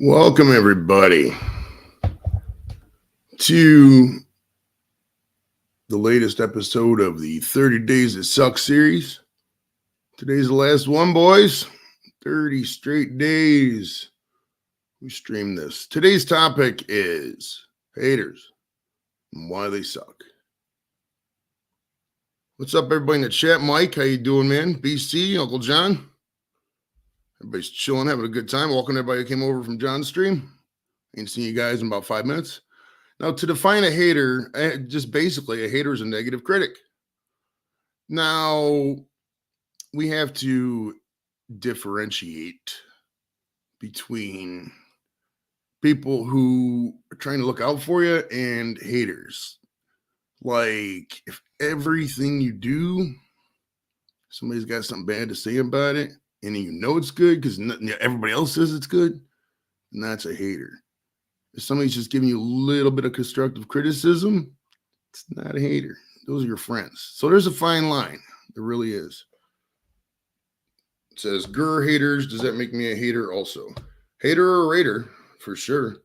Welcome, everybody, to the latest episode of the 30 Days That Suck series. Today's the last one, boys. 30 straight days. We stream this. Today's topic is haters and why they suck. What's up, everybody in the chat? Mike, how you doing, man? BC, Uncle John. Everybody's chilling, having a good time. Welcome everybody who came over from John's stream. Ain't seen you guys in about 5 minutes. Now, to define a hater, just basically, a hater is a negative critic. Now, we have to differentiate between people who are trying to look out for you and haters. Like, if everything you do, somebody's got something bad to say about it, and you know it's good because everybody else says it's good, and that's a hater. If somebody's just giving you a little bit of constructive criticism, it's not a hater. Those are your friends. So there's a fine line. There really is. It says, "Grr haters, does that make me a hater also?" Hater or raider, for sure.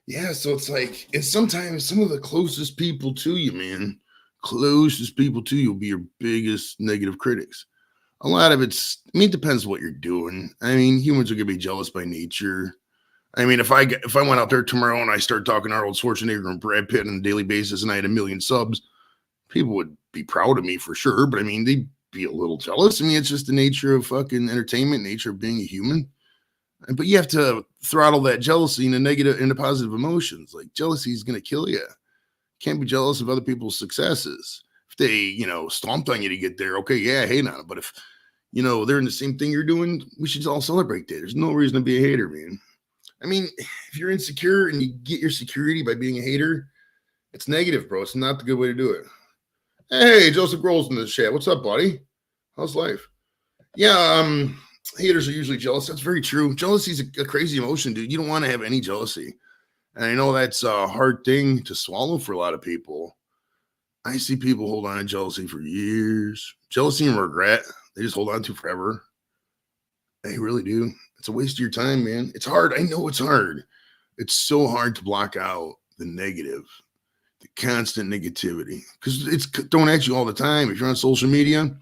Yeah, so it's like, and sometimes some of the closest people to you, man, closest people to you will be your biggest negative critics. A lot of it depends what you're doing. I mean, humans are going to be jealous by nature. I mean, if I went out there tomorrow and I started talking Arnold Schwarzenegger and Brad Pitt on a daily basis and I had 1 million subs, people would be proud of me for sure. But I mean, they'd be a little jealous. I mean, it's just the nature of fucking entertainment, nature of being a human. But you have to throttle that jealousy into negative, into positive emotions. Like, jealousy is going to kill you. Can't be jealous of other people's successes. If they, stomped on you to get there, okay, yeah, hate on it. But if, they're in the same thing you're doing, we should all celebrate that. There's no reason to be a hater, man. I mean, if you're insecure and you get your security by being a hater, it's negative, bro. It's not the good way to do it. Hey, Joseph Grohl's in the chat. What's up, buddy? How's life? Yeah, haters are usually jealous. That's very true. Jealousy is a crazy emotion, dude. You don't want to have any jealousy. And I know that's a hard thing to swallow for a lot of people. I see people hold on to jealousy for years. Jealousy and regret, they just hold on to forever. They really do. It's a waste of your time, man. It's hard. I know it's hard. It's so hard to block out the negative, the constant negativity, because it's thrown at you all the time. If you're on social media,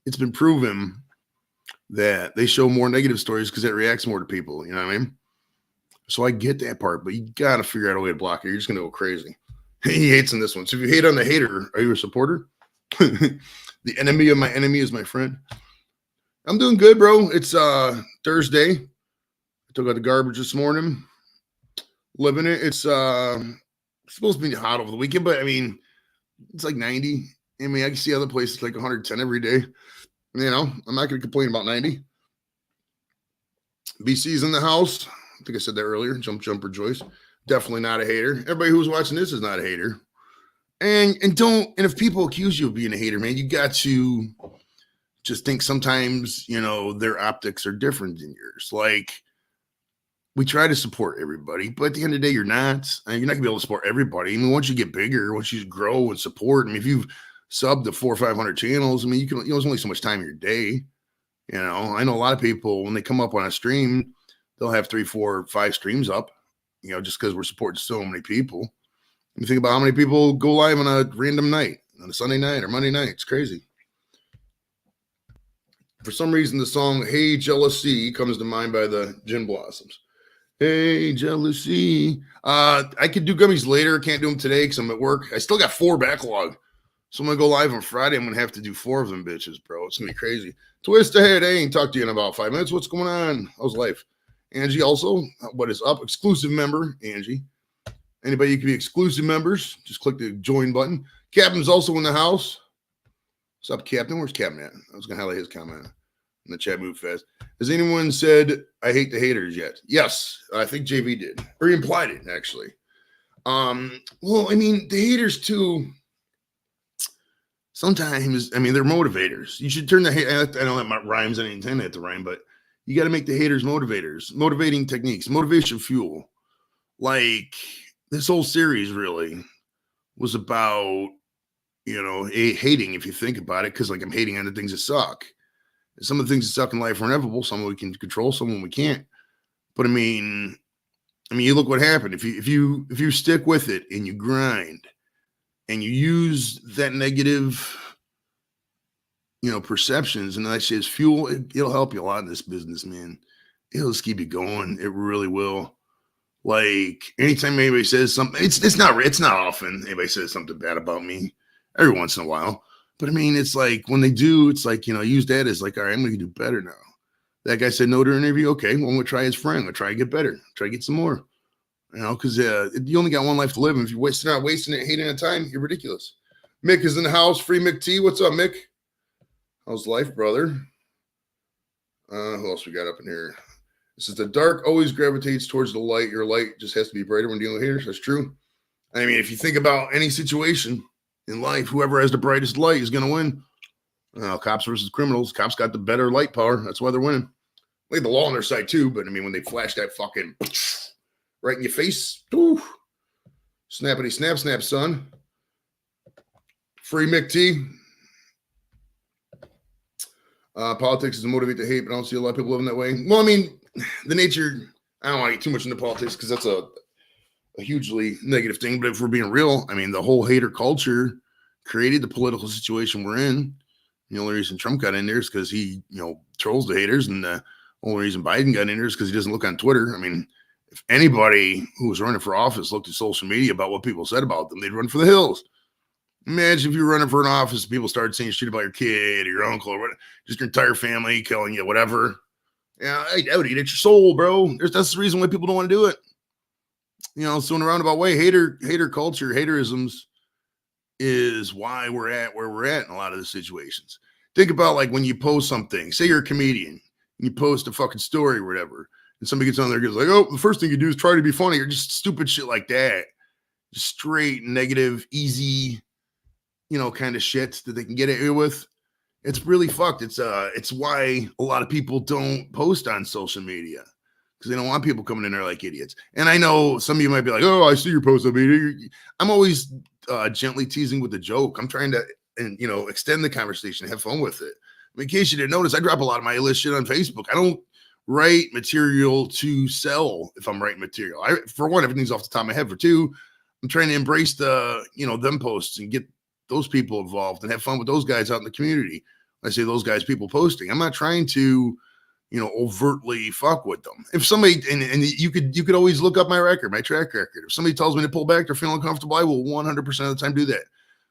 it's been proven that they show more negative stories because it reacts more to people. You know what I mean? So I get that part, but you got to figure out a way to block it. You're just going to go crazy. He hates on this one. So if you hate on the hater, are you a supporter? The enemy of my enemy is my friend. I'm doing good, bro. It's Thursday. I took out the garbage this morning. Living it. It's supposed to be hot over the weekend, but I mean, it's like 90. I mean, I can see other places like 110 every day. I'm not going to complain about 90. BC's in the house. I think I said that earlier. Jumper Joyce. Definitely not a hater. Everybody who's watching this is not a hater. And if people accuse you of being a hater, man, you got to just think sometimes, their optics are different than yours. Like, we try to support everybody, but at the end of the day, you're not. You're not going to be able to support everybody. I mean, once you get bigger, once you grow and support, I mean, if you've subbed to 400 or 500 channels, I mean, there's only so much time in your day. I know a lot of people, when they come up on a stream, they'll have 3, 4, 5 streams up, just because we're supporting so many people. You think about how many people go live on a random night, on a Sunday night or Monday night. It's crazy. For some reason, the song "Hey Jealousy" comes to mind by the Gin Blossoms. Hey, jealousy. I could do gummies later. Can't do them today because I'm at work. I still got 4 backlog. So I'm going to go live on Friday. I'm going to have to do 4 of them bitches, bro. It's going to be crazy. Twist ahead. I ain't talked to you in about 5 minutes. What's going on? How's life? Angie also. What is up? Exclusive member, Angie. Anybody you can be exclusive members, just click the join button. Captain's also in the house. What's up, Captain? Where's Captain at? I was going to highlight his comment in the chat. Move fast. Has anyone said I hate the haters yet? Yes, I think JV did, or he implied it actually. Well, I mean, the haters too. Sometimes, I mean, they're motivators. You should turn the hate. I know that rhymes. I didn't intend it to rhyme, but you got to make the haters motivators. Motivating techniques, motivation fuel. Like, this whole series really was about, hating, if you think about it, because like I'm hating on the things that suck. Some of the things that suck in life are inevitable. Some we can control, some we can't. But I mean, I mean, you look what happened. If you stick with it and you grind and you use that negative, perceptions and that shit as fuel, it'll help you a lot in this business, man. It'll just keep you going. It really will. Like anytime anybody says something, it's not often anybody says something bad about me. Every once in a while. But I mean, it's like when they do, it's like, use that as like, all right, I'm going to do better now. That guy said no to an interview. Okay, well, I'm going to try his friend. I'm going to try to get better. Try to get some more. Because you only got one life to live. And if you're not wasting it, hating the time, you're ridiculous. Mick is in the house. Free Mick T. What's up, Mick? How's life, brother? Who else we got up in here? This is the dark always gravitates towards the light. Your light just has to be brighter when dealing with haters. That's true. I mean, if you think about any situation in life, whoever has the brightest light is going to win. Cops versus criminals. Cops got the better light power. That's why they're winning. They have the law on their side too, but I mean, when they flash that fucking right in your face, ooh, snappity snap, son. Free Mick T. Politics is to motivate to hate, but I don't see a lot of people living that way. Well, I mean, the nature, I don't want to get too much into politics because that's a hugely negative thing. But if we're being real, I mean, the whole hater culture created the political situation we're in. The only reason Trump got in there is because he, trolls the haters. And the only reason Biden got in there is because he doesn't look on Twitter. I mean, if anybody who was running for office looked at social media about what people said about them, they'd run for the hills. Imagine if you were running for an office, people started saying shit about your kid or your uncle or whatever, just your entire family killing you, whatever. Yeah, I would eat at your soul, bro. That's the reason why people don't want to do it. So in a roundabout way, hater culture, haterisms is why we're at where we're at in a lot of the situations. Think about like when you post something, say you're a comedian, and you post a fucking story or whatever, and somebody gets on there and goes like, oh, the first thing you do is try to be funny or just stupid shit like that. Just straight negative, easy, kind of shit that they can get at you with. It's really fucked. It's why a lot of people don't post on social media because they don't want people coming in there like idiots. And I know some of you might be like, oh, I see your post on media. I'm always gently teasing with a joke. I'm trying to, extend the conversation, have fun with it. I mean, in case you didn't notice, I drop a lot of my list shit on Facebook. I don't write material to sell if I'm writing material. For one, everything's off the top of my head. For two, I'm trying to embrace the, them posts and get those people involved and have fun with those guys out in the community. I say those guys, people posting. I'm not trying to, overtly fuck with them. If somebody, and you could always look up my record, my track record. If somebody tells me to pull back, they're feeling uncomfortable, I will 100% of the time do that.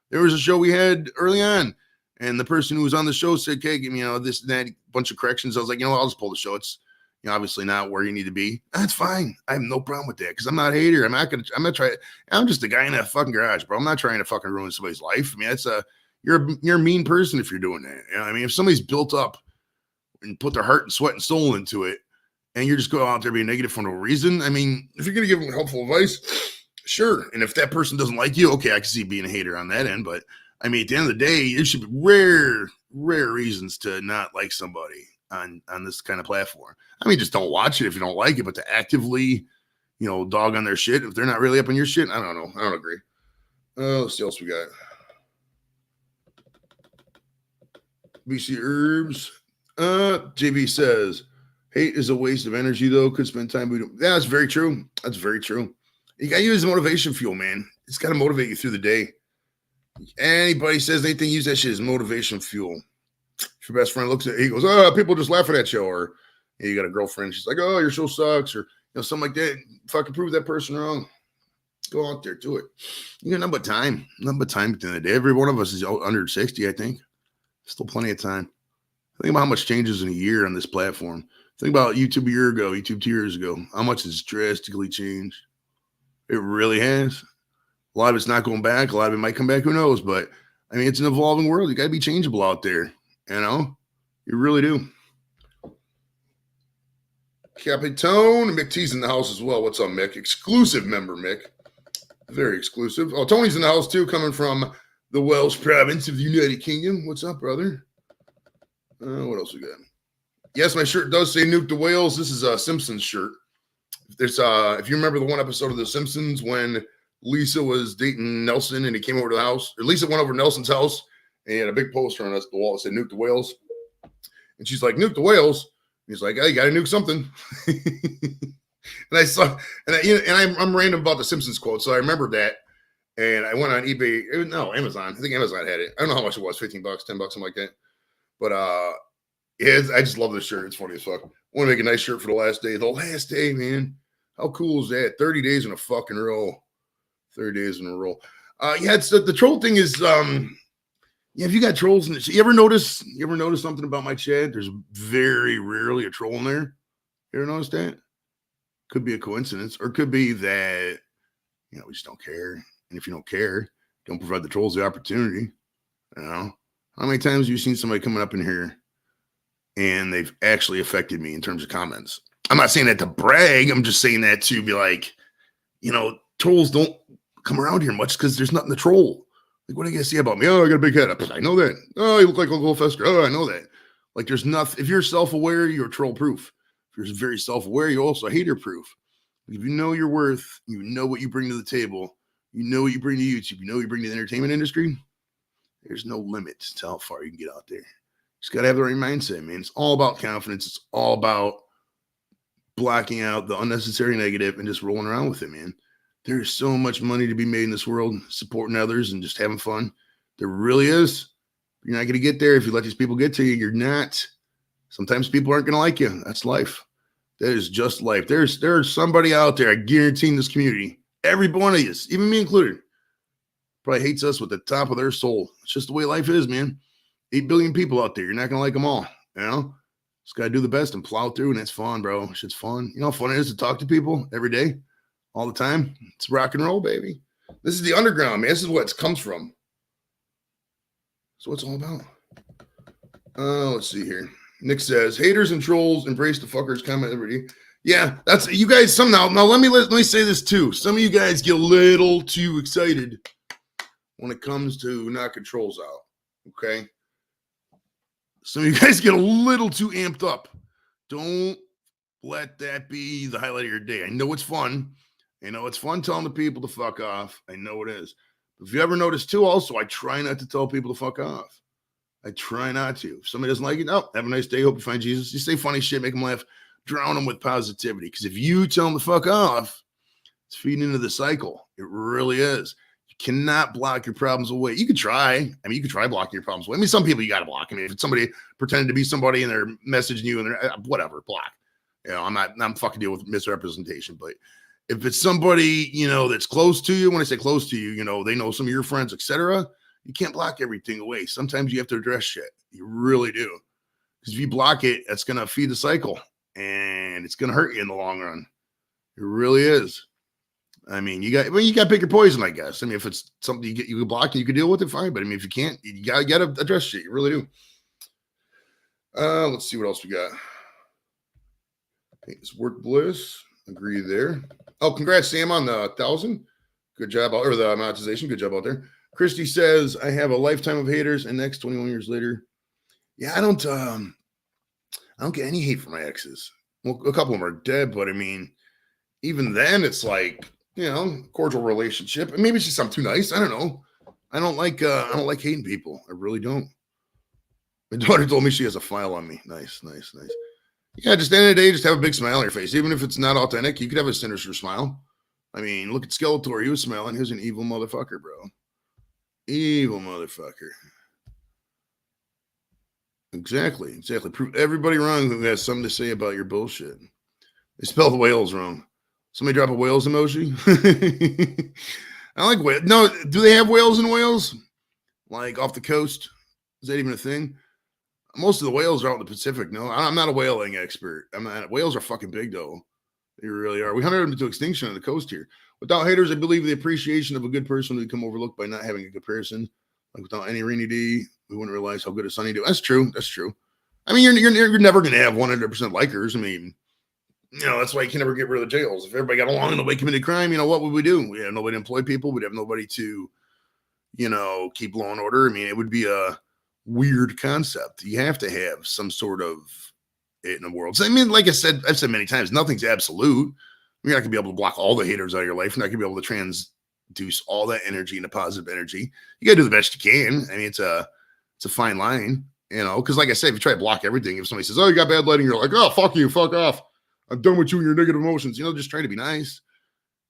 There was a show we had early on, and the person who was on the show said, okay, give me, this and that, bunch of corrections. I was like, I'll just pull the show. It's, obviously not where you need to be. That's fine. I have no problem with that because I'm not a hater. I'm not trying. I'm just a guy in a fucking garage, bro. I'm not trying to fucking ruin somebody's life. I mean, you're a mean person if you're doing that. I mean, if somebody's built up and put their heart and sweat and soul into it, and you're just going out there being negative for no reason. I mean, if you're gonna give them helpful advice, sure. And if that person doesn't like you, okay, I can see being a hater on that end. But I mean, at the end of the day, there should be rare reasons to not like somebody on this kind of platform. I mean, just don't watch it if you don't like it, but to actively, dog on their shit if they're not really up on your shit, I don't know. I don't agree. Let's see what else we got. BC Herbs. JB says, hate is a waste of energy, though. Could spend time. Yeah, that's very true. That's very true. You got to use motivation fuel, man. It's got to motivate you through the day. Anybody says anything, use that shit as motivation fuel. If your best friend looks at it, he goes, oh, people just laugh at that show. Or you got a girlfriend, she's like, oh, your show sucks. Or something like that. Fucking prove that person wrong. Go out there, do it. You got nothing but time. Nothing but time at the end of the day. Every one of us is under 60, I think. Still plenty of time. Think about how much changes in a year on this platform. Think about YouTube a year ago, YouTube 2 years ago. How much has drastically changed? It really has. A lot of it's not going back. A lot of it might come back. Who knows? But, I mean, it's an evolving world. You got to be changeable out there. You really do. Capitone. Mick T's in the house as well. What's up, Mick? Exclusive member, Mick. Very exclusive. Oh, Tony's in the house, too, coming from the Welsh province of the United Kingdom. What's up, brother? What else we got? Yes, my shirt does say Nuke the Whales. This is a Simpsons shirt. There's if you remember the one episode of The Simpsons when Lisa was dating Nelson and he came over to the house, or Lisa went over to Nelson's house and he had a big poster on the wall that said Nuke the Whales. And she's like, Nuke the Whales? And he's like, hey, you got to nuke something. And I saw, I'm random about the Simpsons quote, so I remembered that. And I went on eBay. No, Amazon. I think Amazon had it. I don't know how much it was, $15, $10, something like that. But I just love this shirt. It's funny as fuck. I want to make a nice shirt for the last day. The last day, man. How cool is that? 30 days in a fucking row. 30 days in a row. Yeah, it's the troll thing is yeah, if you got trolls in the you ever notice something about my chat? There's very rarely a troll in there. You ever notice that? Could be a coincidence, or it could be that we just don't care. And if you don't care, don't provide the trolls the opportunity. How many times have you seen somebody coming up in here and they've actually affected me in terms of comments? I'm not saying that to brag. I'm just saying that to be like, trolls don't come around here much because there's nothing to troll. Like, what are you gonna say about me? Oh, I got a big head. I know that. Oh, you look like Uncle Fester. Oh, I know that. Like, there's nothing. If you're self-aware, you're troll proof. If you're very self-aware, you're also hater proof. If you know your worth, you know what you bring to the table, you know what you bring to YouTube, you know what you bring to the entertainment industry, there's no limit to how far you can get out there. Just got to have the right mindset, man. It's all about confidence. It's all about blocking out the unnecessary negative and just rolling around with it, man. There's so much money to be made in this world, supporting others and just having fun. There really is. You're not going to get there if you let these people get to you. You're not. Sometimes people aren't going to like you. That's life. That is just life. There's somebody out there, I guarantee, in this community, every one of you, even me included, probably hates us with the top of their soul. It's just the way life is, man. 8 billion people out there. You're not going to like them all, Just got to do the best and plow through, and it's fun, bro. Shit's fun. You know how fun it is to talk to people every day, all the time? It's rock and roll, baby. This is the underground, man. This is what it comes from. So what's all about? Let's see here. Nick says, haters and trolls embrace the fuckers. Comment every day. Yeah, that's you guys. Somehow. Now let me say this too. Some of you guys get a little too excited when it comes to knocking trolls out. Okay. Some of you guys get a little too amped up. Don't let that be the highlight of your day. I know it's fun. I know it's fun telling the people to fuck off. I know it is. If you ever notice too, also, I try not to tell people to fuck off. I try not to. If somebody doesn't like it, have a nice day. Hope you find Jesus. You say funny shit, make them laugh, drown them with positivity. Because if you tell them to fuck off, it's feeding into the cycle. It really is. You cannot block your problems away. You could try. You could try blocking your problems away. Some people you got to block. If it's somebody pretending to be somebody and they're messaging you and they're whatever, block. I'm fucking dealing with misrepresentation. But if it's somebody, that's close to you, when I say close to you, they know some of your friends, etc., you can't block everything away. Sometimes you have to address shit. You really do. Because if you block it, that's going to feed the cycle. And it's going to hurt you in the long run. It really is. You got to pick your poison, I guess. If it's something you can block and you can deal with it, fine. But if you can't, you got to address shit. You really do. Let's see what else we got. It's work bliss. Agree there. Oh, congrats, Sam, on the 1,000. Good job, or the monetization. Good job out there. Christy says, I have a lifetime of haters, and next 21 years later. Yeah, I don't get any hate from my exes. Well, a couple of them are dead, but even then it's like, cordial relationship. And maybe it's just I'm too nice. I don't know. I don't like hating people. I really don't. My daughter told me she has a file on me. Nice. Yeah, just at the end of the day, just have a big smile on your face. Even if it's not authentic, you could have a sinister smile. Look at Skeletor. He was smiling. He was an evil motherfucker, bro. Evil motherfucker. Exactly. Prove everybody wrong who has something to say about your bullshit. They spelled whales wrong. Somebody drop a whales emoji. I like whales. No, do they have whales in Wales? Like off the coast? Is that even a thing? Most of the whales are out in the Pacific. No, I'm not a whaling expert. Whales are fucking big though. They really are. We hunted them to extinction on the coast here. Without haters, I believe the appreciation of a good person would become overlooked by not having a good person. Like without any Rainy D, we wouldn't realize how good a Sunny do. That's true. You're never going to have 100% likers. That's why you can never get rid of the jails. If everybody got along and nobody committed crime, what would we do? We have nobody to employ people. We'd have nobody to, keep law and order. It would be a weird concept. You have to have some sort of it in the world. So, like I've said many times, nothing's absolute. You're not going to be able to block all the haters out of your life. You're not going to be able to transduce all that energy into positive energy. You got to do the best you can. It's a fine line, because like I said, if you try to block everything, if somebody says, oh, you got bad lighting, you're like, oh, fuck you, fuck off. I'm done with you and your negative emotions. Just trying to be nice.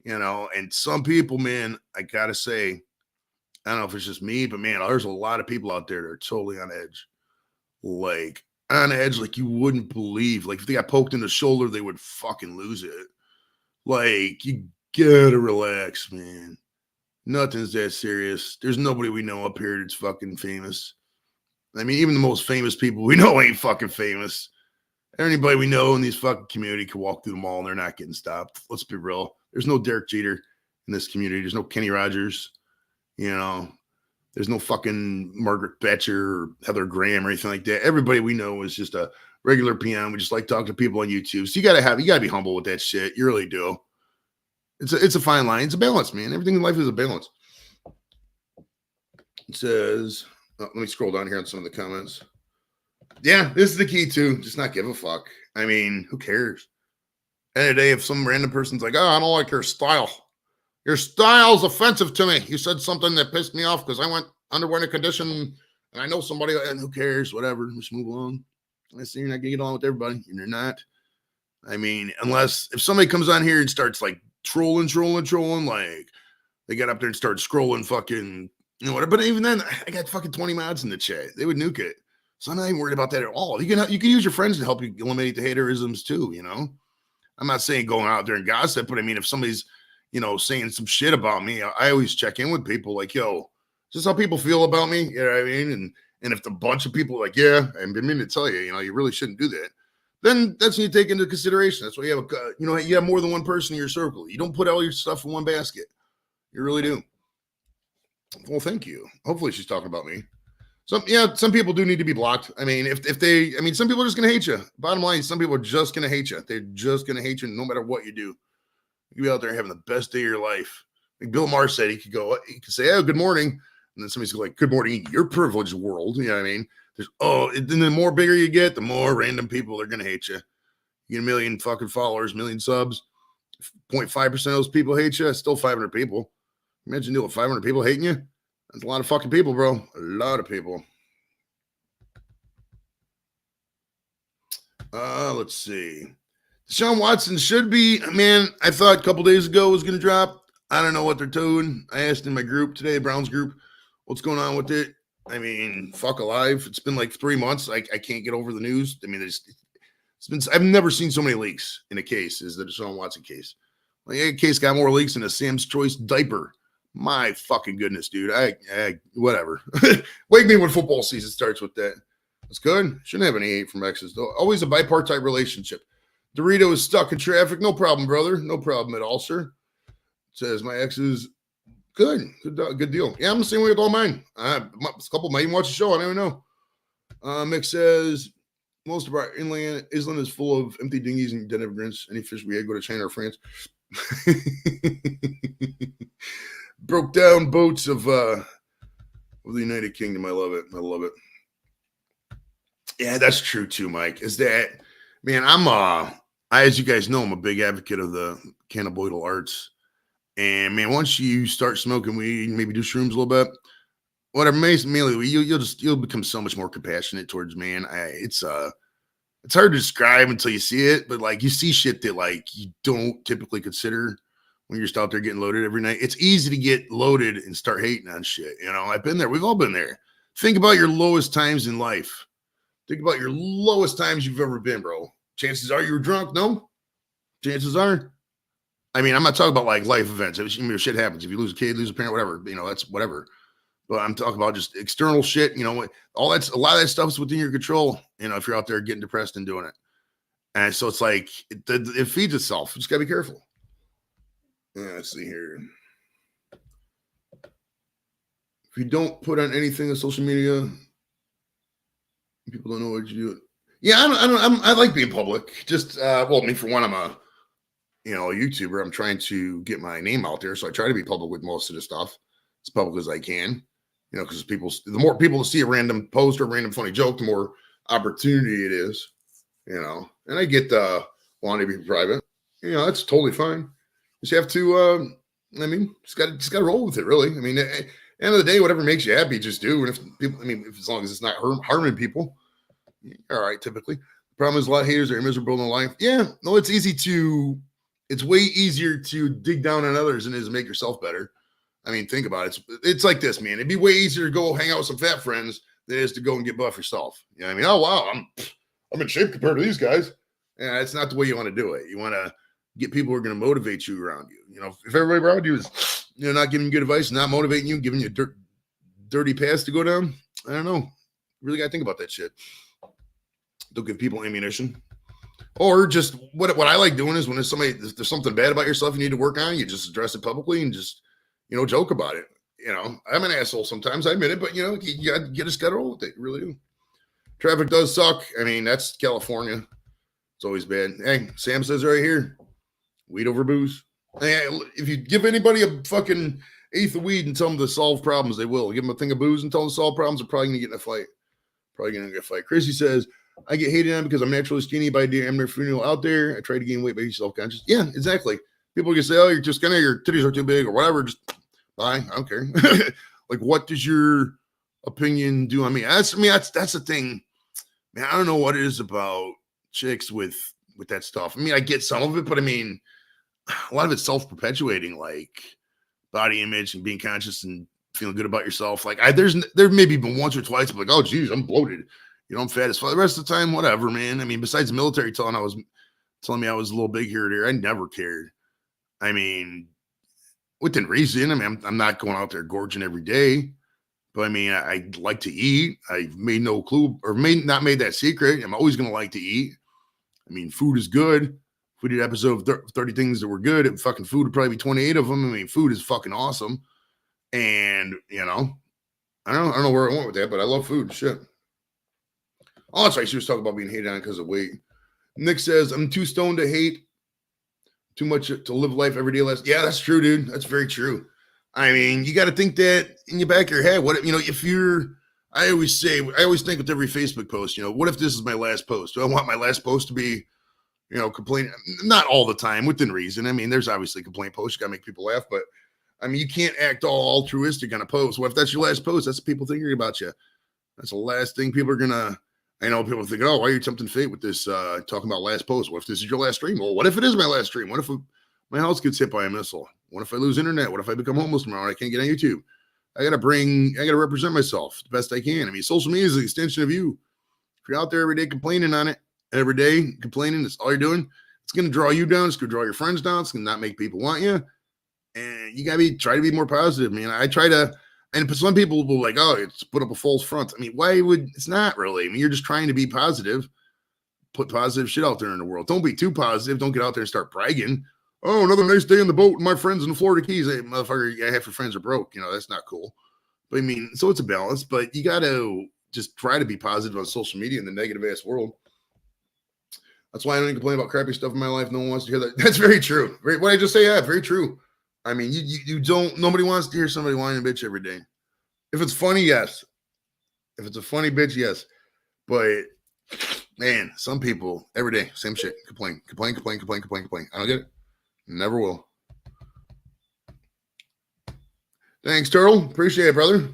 And some people, man, I gotta say, I don't know if it's just me, but man, there's a lot of people out there that are totally on edge. Like on edge, like you wouldn't believe. Like if they got poked in the shoulder, they would fucking lose it. Like you gotta relax, man. Nothing's that serious. There's nobody we know up here that's fucking famous. I mean, even the most famous people we know ain't fucking famous. Anybody we know in these fucking community can walk through the mall and they're not getting stopped. Let's be real. There's no Derek Jeter in this community. There's no Kenny Rogers. There's no fucking Margaret Thatcher or Heather Graham or anything like that. Everybody we know is just a regular PM. We just like talking to people on YouTube. So you gotta be humble with that shit. You really do. It's a fine line. It's a balance, man. Everything in life is a balance. It says, let me scroll down here on some of the comments. Yeah, this is the key too. Just not give a fuck. I mean, who cares? End of the day, if some random person's like, oh, I don't like your style's offensive to me. You said something that pissed me off because I underwent a condition and I know somebody, and who cares? Whatever. Just move along. I see you're not gonna get along with everybody, and you're not. I mean, unless if somebody comes on here and starts like trolling, like they get up there and start scrolling fucking, whatever. But even then, I got fucking 20 mods in the chat. They would nuke it. So I'm not even worried about that at all. You can use your friends to help you eliminate the haterisms too, I'm not saying going out there and gossip, but I mean, if somebody's, saying some shit about me, I always check in with people like, yo, is this how people feel about me? You know what I mean? And if the bunch of people are like, yeah, I've been meaning to tell you, you really shouldn't do that. Then that's when you take into consideration. That's why you have you have more than one person in your circle. You don't put all your stuff in one basket. You really do. Well, thank you. Hopefully she's talking about me. Some people do need to be blocked. I mean, some people are just going to hate you. Bottom line, some people are just going to hate you. They're just going to hate you no matter what you do. You be out there having the best day of your life. Like Bill Maher said, he could say, oh, good morning. And then somebody's like, good morning, your privileged world. You know what I mean? Then the more bigger you get, the more random people are going to hate you. You get a million fucking followers, million subs. 0.5% of those people hate you. That's still 500 people. Imagine dealing with 500 people hating you. That's a lot of fucking people, bro. A lot of people. Let's see. Deshaun Watson should be, man, I thought a couple days ago it was going to drop. I don't know what they're doing. I asked in my group today, Browns group, what's going on with it. I mean, fuck alive. It's been like 3 months. I can't get over the news. I mean, I've never seen so many leaks in a case as the Deshaun Watson case. Like, a case got more leaks than a Sam's Choice diaper. My fucking goodness, dude. Whatever. Wake me when football season starts with that. That's good. Shouldn't have any hate from exes, though. Always a bipartite relationship. Dorito is stuck in traffic. No problem, brother. No problem at all, sir. Says my ex is good. Good deal. Yeah, I'm the same way with all mine. A couple might even watch the show. I don't even know. Mick says most of our island is full of empty dinghies and dead immigrants. Any fish we had go to China or France. Broke down boats of the United Kingdom. I love it. Yeah, that's true too, Mike. Is that, man, as you guys know, I'm a big advocate of the cannabinoidal arts. And man, once you start smoking weed, maybe do shrooms a little bit, whatever, mainly you'll become so much more compassionate towards man. It's hard to describe until you see it, but like you see shit that like you don't typically consider when you're just out there getting loaded every night. It's easy to get loaded and start hating on shit. I've been there. We've all been there. Think about your lowest times in life. Think about your lowest times you've ever been, bro. Chances are you were drunk. No, chances are. I mean, I'm not talking about like life events. If shit happens, if you lose a kid, lose a parent, whatever, that's whatever. But I'm talking about just external shit. A lot of that stuff is within your control. If you're out there getting depressed and doing it, and so it's like it feeds itself. You just gotta be careful. Let's see here. If you don't put on anything on social media, people don't know what you do. Yeah, I like being public. Just for one, I'm a YouTuber. I'm trying to get my name out there, so I try to be public with most of the stuff, as public as I can. Because the more people see a random post or a random funny joke, the more opportunity it is. And I get wanting to be private. That's totally fine. Just have to. Just got to roll with it. Really. At the end of the day, whatever makes you happy, just do. And if people, as long as it's not harming people, all right. Typically, Problem is, a lot of haters are miserable in life. Yeah, no, it's way easier to dig down on others than it is to make yourself better. I mean, think about it. It's like this, man. It'd be way easier to go hang out with some fat friends than it is to go and get buff yourself. You know what I mean? Oh, wow, I'm in shape compared to these guys. Yeah, it's not the way you want to do it. You want to get people who are going to motivate you around you. You know, if everybody around you is, not giving you good advice, not motivating you, giving you a dirty pass to go down, I don't know. You really got to think about that shit. Don't give people ammunition. Or just what I like doing is when there's something bad about yourself you need to work on, you just address it publicly and just, joke about it. I'm an asshole sometimes, I admit it, but you just got to roll with it. You really do. Traffic does suck. I mean, that's California. It's always bad. Hey, Sam says right here, weed over booze. Hey, if you give anybody a fucking eighth of weed and tell them to solve problems, they will. Give them a thing of booze and tell them to solve problems, they're probably going to get in a fight. Chrissy says, I get hated on because I'm naturally skinny by damn near funeral out there. I try to gain weight, but you're self-conscious. Yeah, exactly. People can say, oh, you're too skinny, your titties are too big or whatever. Just bye. I don't care. Like, what does your opinion do on me? That's the thing. Man, I don't know what it is about chicks with that stuff. I mean, I get some of it, but I mean, a lot of it's self-perpetuating, like body image and being conscious and feeling good about yourself. Like there maybe been once or twice, but like, oh geez, I'm bloated. I'm fat as fuck. The rest of the time, whatever, man. I mean, besides the military telling me I was a little big here or there, I never cared. I mean, within reason. I mean, I'm not going out there gorging every day, but I mean, I like to eat. I've made no clue or not made that secret. I'm always going to like to eat. I mean, food is good. If we did an episode of 30 things that were good, fucking food would probably be 28 of them. I mean, food is fucking awesome. And, I don't know where I went with that, but I love food. Shit. Oh, that's right. She was talking about being hated on because of weight. Nick says, I'm too stoned to hate. Too much to live life every day less. Yeah, that's true, dude. That's very true. I mean, you got to think that in your back of your head. What, I always think with every Facebook post, what if this is my last post? Do I want my last post to be, complain? Not all the time, within reason. I mean, there's obviously complaint posts. You got to make people laugh, but I mean, you can't act all altruistic on a post. What if that's your last post? That's people thinking about you. That's the last thing people are going to, I know people think, oh, why are you tempting fate with this talking about last post? What if this is your last stream? Well, what if it is my last stream? What if my house gets hit by a missile? What if I lose internet? What if I become homeless tomorrow and I can't get on YouTube? I got to represent myself the best I can. I mean, social media is an extension of you. If you're out there every day complaining on it, every day complaining, that's all you're doing, it's going to draw you down. It's going to draw your friends down. It's going to not make people want you. And you got to try to be more positive, man. I try to. And some people will like, oh, it's put up a false front. I mean, it's not really. I mean, you're just trying to be positive, put positive shit out there in the world. Don't be too positive. Don't get out there and start bragging. Oh, another nice day in the boat with my friends in the Florida Keys. Hey, motherfucker, half your friends are broke. That's not cool. But I mean, so it's a balance, but you got to just try to be positive on social media in the negative ass world. That's why I don't complain about crappy stuff in my life. No one wants to hear that. That's very true. What I just say, yeah, very true. I mean, you don't, nobody wants to hear somebody whining bitch every day. If it's funny, yes. If it's a funny bitch, yes. But man, some people every day, same shit. Complain. I don't get it. Never will. Thanks, Turtle. Appreciate it, brother.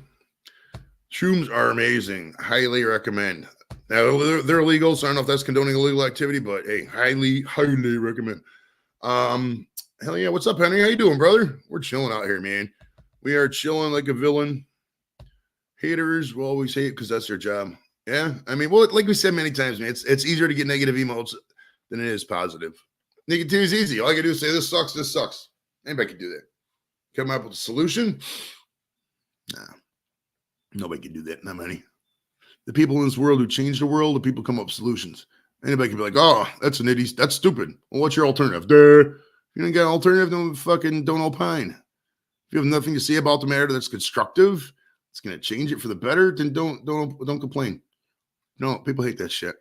Shrooms are amazing. Highly recommend. Now, they're illegal, so I don't know if that's condoning illegal activity, but hey, highly recommend. Hell yeah. What's up, Henry? How you doing, brother? We're chilling out here, man. We are chilling like a villain. Haters will always hate because that's their job. Yeah. I mean, well, like we said many times, man, it's easier to get negative emotes than it is positive. Negativity is easy. All I can do is say, this sucks. Anybody can do that. Come up with a solution? Nah. Nobody can do that. Not many. The people in this world who change the world, the people come up with solutions. Anybody can be like, oh, that's an idiot. That's stupid. Well, what's your alternative? If you don't got an alternative, don't opine. If you have nothing to say about the matter that's constructive, it's going to change it for the better, then don't complain. No, people hate that shit.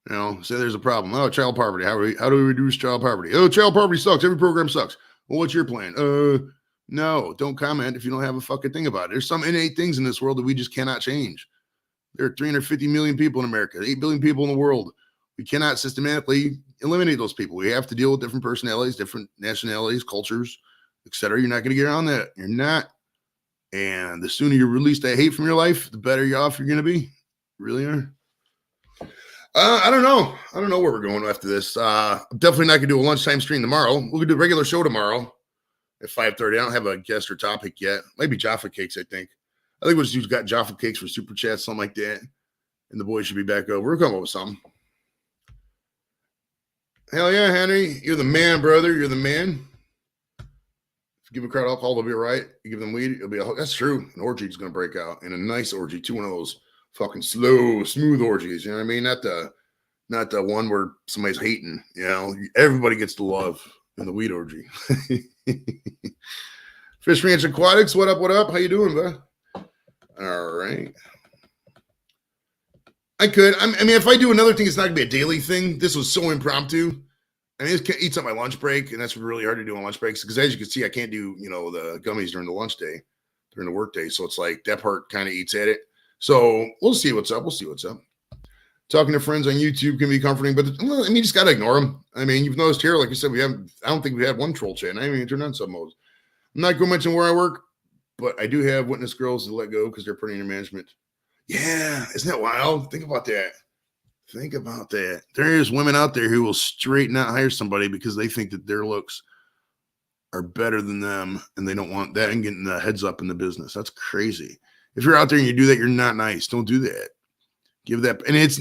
Say there's a problem. Oh, child poverty. How do we reduce child poverty? Oh, child poverty sucks. Every program sucks. Well, what's your plan? No, don't comment if you don't have a fucking thing about it. There's some innate things in this world that we just cannot change. There are 350 million people in America, 8 billion people in the world. We cannot systematically eliminate those people. We have to deal with different personalities, different nationalities, cultures, etc. You're not going to get around that. You're not. And the sooner you release that hate from your life, the better off you're going to be. You really are. I don't know. I don't know where we're going after this. I'm definitely not gonna do a lunchtime stream tomorrow. We're gonna do a regular show tomorrow at 5:30. I don't have a guest or topic yet. Maybe Jaffa Cakes, I think. I think we'll just got Jaffa Cakes for super chat, something like that. And the boys should be back over. We're coming up with something. Hell yeah, Henry. You're the man, brother. You're the man. If you give a crowd alcohol, they'll be all right. You give them weed, it'll be that's true. An orgy is gonna break out. And a nice orgy, too. One of those fucking slow, smooth orgies. You know what I mean? Not the one where somebody's hating. You know, everybody gets the love in the weed orgy. Fish Ranch Aquatics, what up? What up? How you doing, bud? All right. I could. I mean, if I do another thing, it's not gonna be a daily thing. This was so impromptu. I mean, it eats up my lunch break, and that's really hard to do on lunch breaks because, as you can see, I can't do the gummies during the lunch day, during the work day. So it's like that part kind of eats at it. So we'll see what's up. We'll see what's up. Talking to friends on YouTube can be comforting, but I mean, you just gotta ignore them. I mean, you've noticed here, like you said, I don't think we had one troll chat. I haven't even turned on sub modes. I'm not going to mention where I work, but I do have witness girls to let go because they're putting in management. Yeah, isn't that wild? Think about that. Think about that. There's women out there who will straight not hire somebody because they think that their looks are better than them and they don't want that and getting the heads up in the business. That's crazy. If you're out there and you do that, you're not nice. Don't do that. Give that. And it's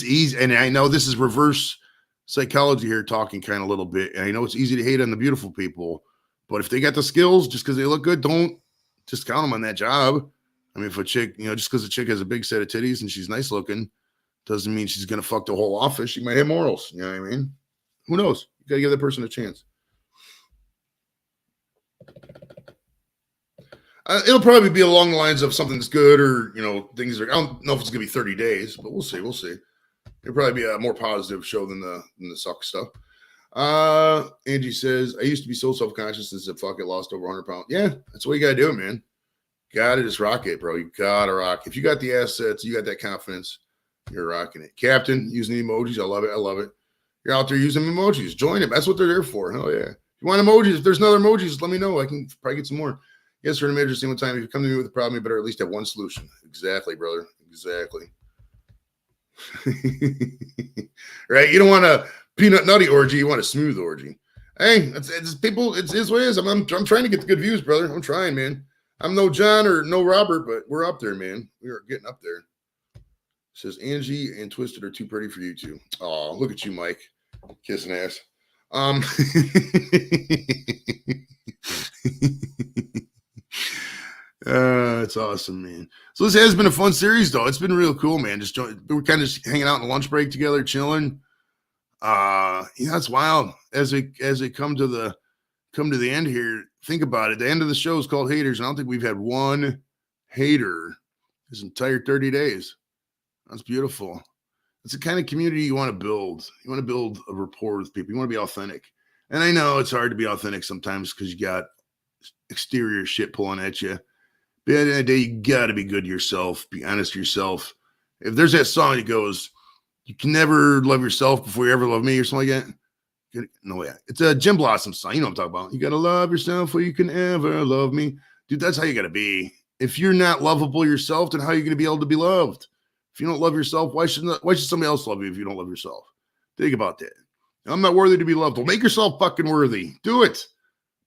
easy. And I know this is reverse psychology here talking kind of a little bit. And I know it's easy to hate on the beautiful people, but if they got the skills, just because they look good, don't just count them on that job. I mean, if a chick, just because a chick has a big set of titties and she's nice looking, doesn't mean she's going to fuck the whole office. She might have morals. You know what I mean? Who knows? You got to give that person a chance. It'll probably be along the lines of something that's good or, things are, I don't know if it's going to be 30 days, but we'll see. We'll see. It'll probably be a more positive show than the suck stuff. Angie says, I used to be so self-conscious and said, fuck it, lost over 100 pounds. Yeah, that's what you got to do, man. Got to just rock it, bro. You got to rock. If you got the assets, you got that confidence, you're rocking it. Captain, using the emojis. I love it. I love it. You're out there using emojis. Join it. That's what they're there for. Hell yeah. If you want emojis, if there's another emojis, let me know. I can probably get some more. Yes, we're in a major single time. If you come to me with a problem, you better at least have one solution. Exactly, brother. Exactly. Right? You don't want a peanut nutty orgy. You want a smooth orgy. Hey, it's people. It's his way. I'm trying to get the good views, brother. I'm trying, man. I'm no John or no Robert, but we're up there, man. We are getting up there. Says Angie and Twisted are too pretty for you two. Oh, look at you, Mike. Kissing ass. It's awesome, man. So this has been a fun series, though. It's been real cool, man. We're kind of just hanging out in the lunch break together, chilling. It's wild. As it come to the end here, think about it. The end of the show is called Haters, and I don't think we've had one hater this entire 30 days. That's beautiful. It's the kind of community you want to build. You want to build a rapport with people. You want to be authentic. And I know it's hard to be authentic sometimes because you got exterior shit pulling at you. But at the end of the day, you got to be good to yourself. Be honest to yourself. If there's that song that goes, you can never love yourself before you ever love me or something like that. No way. It's a Jim Blossom song. You know what I'm talking about. You got to love yourself before you can ever love me. Dude, that's how you got to be. If you're not lovable yourself, then how are you going to be able to be loved? If you don't love yourself, why should somebody else love you if you don't love yourself? Think about that. I'm not worthy to be loved. Well, make yourself fucking worthy. Do it.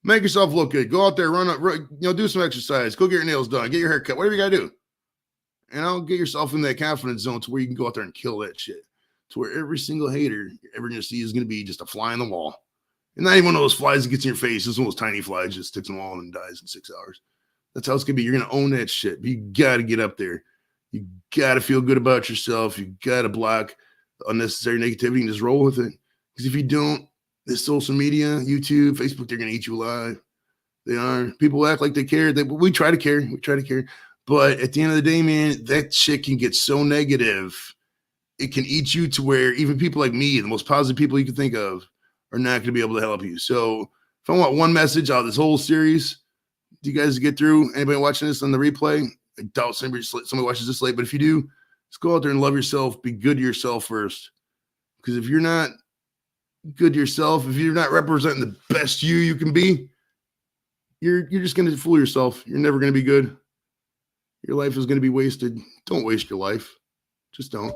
Make yourself look good. Go out there, do some exercise. Go get your nails done. Get your hair cut. Whatever you got to do. Get yourself in that confidence zone to where you can go out there and kill that shit. To where every single hater you're ever going to see is going to be just a fly on the wall. And not even one of those flies that gets in your face. It's one of those tiny flies just sticks in the wall and dies in 6 hours. That's how it's going to be. You're going to own that shit. But you got to get up there. You got to feel good about yourself. You got to block unnecessary negativity and just roll with it. Because if you don't, this social media, YouTube, Facebook, they're going to eat you alive. They are. People act like they care. We try to care. We try to care. But at the end of the day, man, that shit can get so negative. It can eat you to where even people like me, the most positive people you can think of, are not going to be able to help you. So if I want one message out of this whole series, do you guys get through? Anybody watching this on the replay? I doubt somebody watches this late, but if you do, just go out there and love yourself. Be good to yourself first. Because if you're not good to yourself, if you're not representing the best you can be, you're just going to fool yourself. You're never going to be good. Your life is going to be wasted. Don't waste your life. Just don't.